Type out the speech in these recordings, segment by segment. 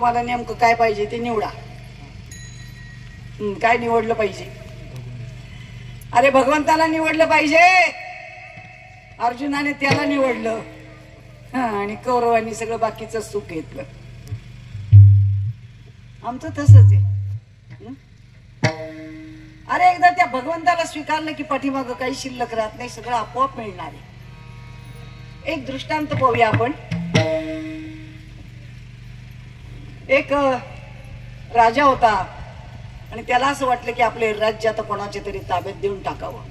तुम्हाला नेमकं काय पाहिजे ते निवडा. काय निवडलं पाहिजे? अरे भगवंताला निवडलं पाहिजे. अर्जुनाने त्याला निवडलं आणि कौरवांनी सगळं बाकीचं सुख घेतलं. आमचं तसंच आहे. अरे एकदा त्या भगवंताला स्वीकारलं की पाठीमागं काही शिल्लक राहत नाही, सगळं आपोआप मिळणार आहे. एक दृष्टांत पाहूया आपण. एक राजा होता आणि त्याला असं वाटलं की आपले राज्य आता कोणाच्या तरी ताब्यात देऊन टाकावं.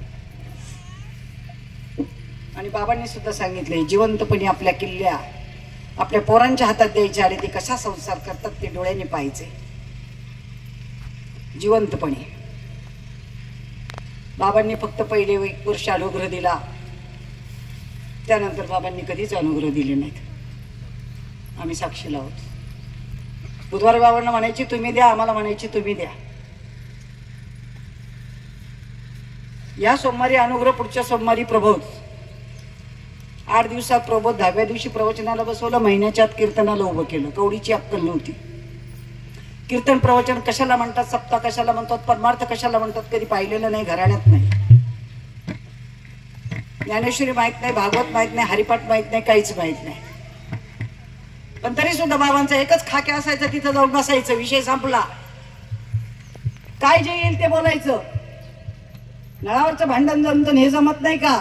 आणि बाबांनी सुद्धा सांगितलंय जिवंतपणी आपल्या किल्ल्या आपल्या पोरांच्या हातात द्यायचे आणि ते कसा संसार करतात ते डोळ्याने पाहायचे. जिवंतपणी. बाबांनी फक्त पहिले 1 वर्ष अनुग्रह दिला, त्यानंतर बाबांनी कधीच अनुग्रह दिले नाहीत. आम्ही साक्षीला आहोत. बुधवारी बाबांना म्हणायची तुम्ही द्या, आम्हाला म्हणायची तुम्ही द्या. या सोमवारी अनुग्रह, पुढच्या सोमवारी प्रबोध. 8 दिवसात प्रबोध, 10व्या दिवशी प्रवचनाला बसवलं, महिन्याच्या आत कीर्तनाला उभं केलं. कवडीची अक्कल नव्हती. कीर्तन प्रवचन कशाला म्हणतात, सप्ताह कशाला म्हणतात, परमार्थ कशाला म्हणतात कधी पाहिलेलं नाही, घराण्यात नाही. ज्ञानेश्वरी माहित नाही, भागवत माहित नाही, हरिपाठ माहित नाही, काहीच माहित नाही. पण तरी सुद्धा बाबांचा एकच खाक्या असायचा, तिथं जाऊन बसायचं, विषय संपला. काय जे येईल ते बोलायचं. नळावरचं भांडण जमतं हे जमत नाही का?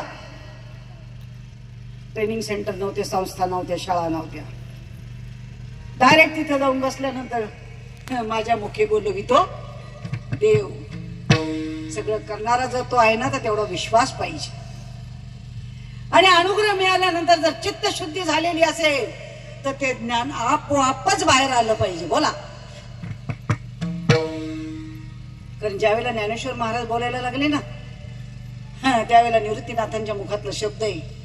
ट्रेनिंग सेंटर नव्हते, संस्था नव्हत्या, शाळा नव्हत्या. डायरेक्ट तिथं जाऊन बसल्यानंतर माझ्या मुखे बोलवितो देव. सगळं करणारा जर तो आहे ना तर तेवढा विश्वास पाहिजे. आणि अनुग्रह मिळाल्यानंतर जर चित्तशुद्धी झालेली असेल तर ते ज्ञान आपोआपच बाहेर आलं पाहिजे. बोला. कारण ज्यावेळेला ज्ञानेश्वर महाराज बोलायला लागले ना त्यावेळेला निवृत्तीनाथांच्या मुखातला शब्द आहे.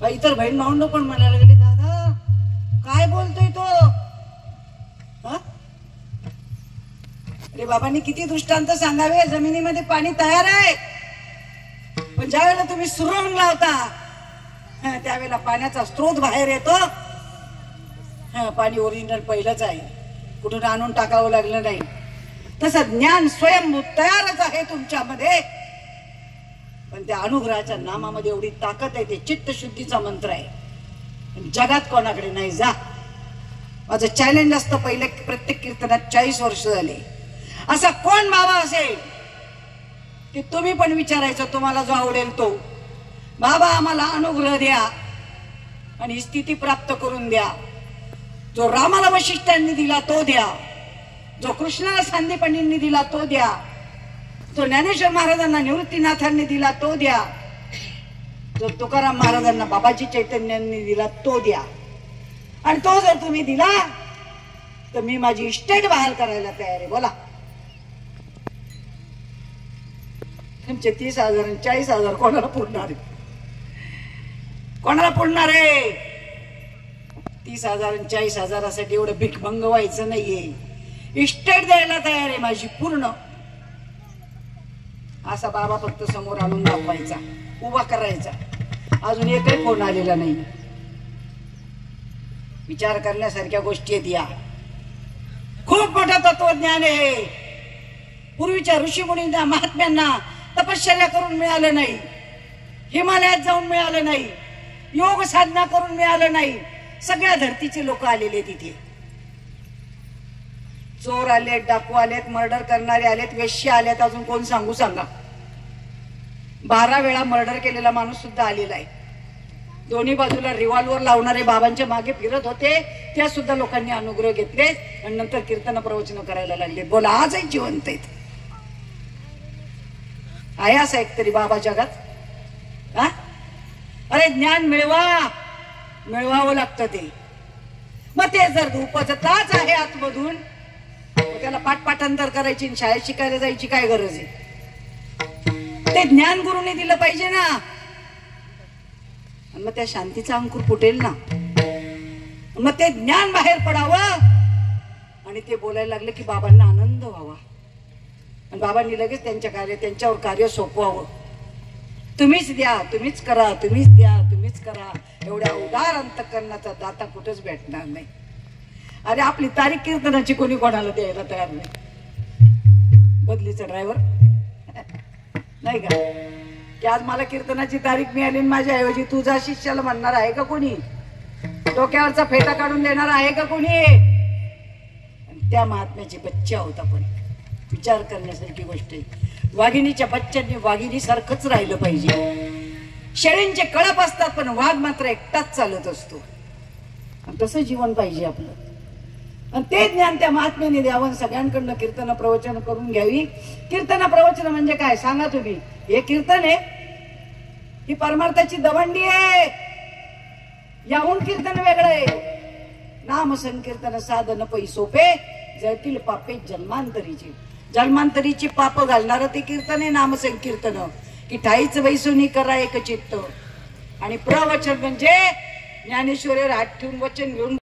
इतर बहीण भावंड पण म्हणायला लागले दादा काय बोलतोय तो. अरे बाबांनी किती दृष्टांत सांगावे. जमिनीमध्ये पाणी तयार आहे, पण ज्या वेळेला तुम्ही सुरंग लावता त्यावेळेला पाण्याचा स्रोत बाहेर येतो. पाणी ओरिजिनल पहिलंच आहे, कुठून आणून टाकावं लागलं नाही. तसं ज्ञान स्वयं तयारच आहे तुमच्यामध्ये. पण त्या अनुग्रहाच्या नामामध्ये एवढी ताकद आहे. ते चित्तशुद्धीचा मंत्र आहे. जगात कोणाकडे नाही. जा. माझं चॅलेंज असतं पहिल्या प्रत्येक कीर्तनात 40 वर्ष झाले. असा कोण बाबा असेल की तुम्ही पण विचारायचं तुम्हाला जो आवडेल तो, बाबा आम्हाला अनुग्रह द्या आणि स्थिती प्राप्त करून द्या. जो रामाला वशिष्ठांनी दिला तो द्या, जो कृष्णाला सांदीपणींनी दिला तो द्या, जो ज्ञानेश्वर महाराजांना निवृत्तीनाथांनी दिला तो द्या, जो तुकाराम महाराजांना बाबाजी चैतन्यांनी दिला तो द्या. आणि तो जर तुम्ही दिला तर मी माझी इस्टेट बहाल करायला तयार आहे. बोला. तुमचे 30,000 आणि 40,000 कोणाला पुरणार आहे? कोणाला पुरणार आहे? 30,000 आणि 40,000साठी एवढं भिकभंग व्हायचं नाहीये. इस्टेट द्यायला तयार आहे माझी पूर्ण. असा बाबा फक्त समोर आणून दाखवायचा, उभा करायचा. अजून एकही फोन आलेला नाही. विचार करण्यासारख्या गोष्टी आहेत या. खूप मोठं तत्वज्ञान आहे. पूर्वीच्या ऋषीमुनींना महात्म्यांना तपश्चर्या करून मिळालं नाही, हिमालयात जाऊन मिळालं नाही, योग साधना करून मिळालं नाही. सगळ्या धरतीचे लोक आलेले तिथे. चोर आलेत, डाकू आलेत, मर्डर करणारे आलेत, वेश्या आलेत. अजून कोण सांगू सांगा. 12 वेळा मर्डर केलेला माणूस सुद्धा आलेला आहे. दोन्ही बाजूला रिव्हॉल्वर लावणारे बाबांच्या मागे फिरत होते. त्या सुद्धा लोकांनी अनुग्रह घेतले आणि नंतर कीर्तन प्रवचन करायला लागले. बोला. आजही जिवंत आहेत. आहे असं एक तरी बाबा जगात? अरे ज्ञान मिळवावं लागतं ते. मग ते जर उपजताच आहे आतमधून, त्याला पाठपाठांतर करायची, शाळेत शिकायला जायची काय गरज आहे? ते ज्ञान गुरुने दिलं पाहिजे ना. मग त्या शांतीचा अंकुर फुटेल ना. मग ते ज्ञान बाहेर पडावं आणि ते बोलायला लागले की बाबांना आनंद व्हावा. आणि बाबांनी लगेच त्यांच्यावर कार्य सोपवावं. तुम्हीच द्या, तुम्हीच करा, तुम्हीच द्या, तुम्हीच करा. एवढ्या उदार अंतकरणाचा दाता कुठंच भेटणार नाही. अरे आपली तारीख कीर्तनाची कोणी कोणाला द्यायला तयार नाही. बदलीचा ड्रायव्हर नाही का की आज मला कीर्तनाची तारीख मिळाली माझ्या ऐवजी तुझा शिष्याला म्हणणार आहे का कोणी? डोक्यावरचा फेटा काढून देणार आहे का कोणी? त्या महात्म्याची बच्चा होता. पण विचार करण्यासारखी गोष्ट आहे. वाघिणीच्या बच्चांनी वाघिणी सारखंच राहिलं पाहिजे. शेळींचे कळप असतात पण वाघ मात्र एकटाच चालत असतो. तसं जीवन पाहिजे आपलं. आणि ते ज्ञान त्या महात्म्याने द्यावं. सगळ्यांकडनं कीर्तन प्रवचन करून घ्यावी. कीर्तन प्रवचन म्हणजे काय सांगा तुम्ही? हे कीर्तन आहे, ही परमार्थाची दवंडी आहे. याहून कीर्तन वेगळं आहे. नाम संकीर्तन साधन पै सोपे जळतील पापे जन्मांतरीची. जन्मांतरीची पाप घालणार ते कीर्तन आहे नाम संकीर्तन. की ठाईच वैसुनी करा एक चित्त. आणि प्रवचन म्हणजे ज्ञानेश्वरी हात ठेवून वचन घेऊन